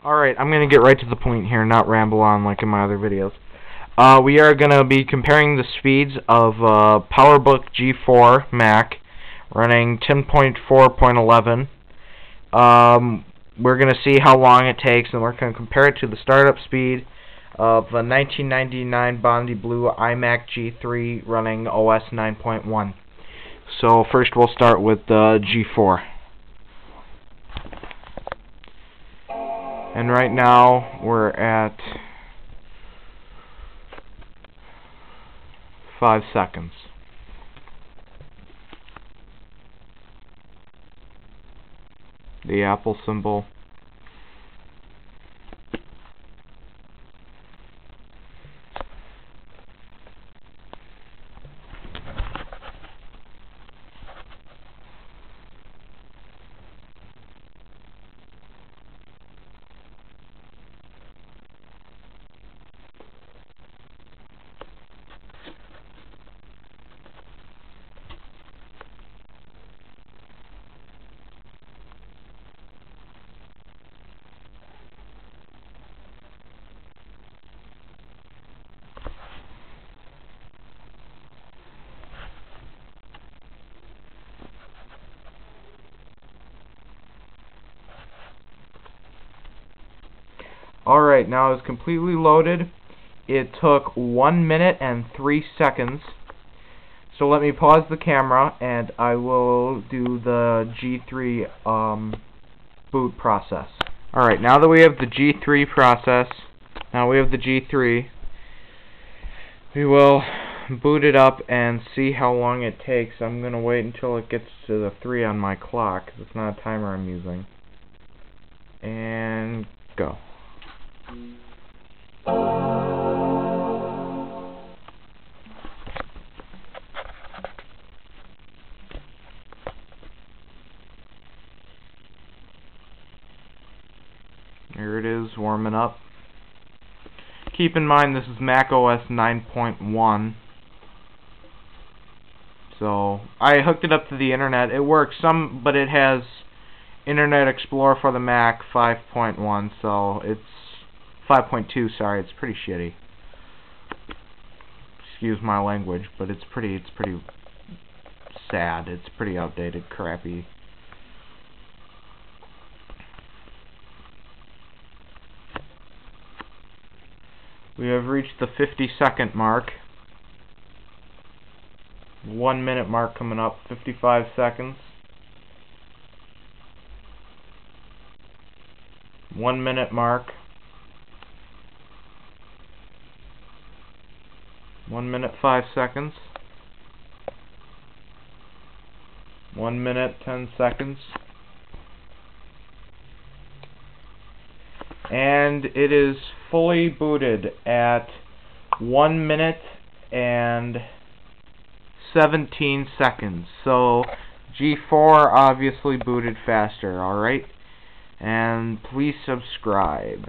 Alright, I'm going to get right to the point here, not ramble on like in my other videos. We are going to be comparing the speeds of Powerbook G4 Mac running 10.4.11. We're going to see how long it takes, and we're going to compare it to the startup speed of a 1999 Bondi Blue Imac G3 running OS 9.1. So first we'll start with G4. And right now we're at 5 seconds. The Apple symbol. Alright, now it's completely loaded. It took 1 minute and 3 seconds. So let me pause the camera and I will do the G3 boot process. Alright, now that we have the G3 process, we will boot it up and see how long it takes. I'm going to wait until it gets to the 3 on my clock, because it's not a timer I'm using. And go. Here it is, warming up. Keep in mind this is Mac OS 9.1. So I hooked it up to the internet. It works but it has Internet Explorer for the Mac 5.1, so it's 5.2, sorry, it's pretty shitty. Excuse my language, but it's pretty sad. It's pretty outdated, crappy. We have reached the 50-second mark. 1 minute mark coming up, 55 seconds. 1 minute mark. 1 minute 5 seconds. 1 minute 10 seconds. And it is fully booted at 1 minute and 17 seconds. So G4 obviously booted faster, alright? And please subscribe.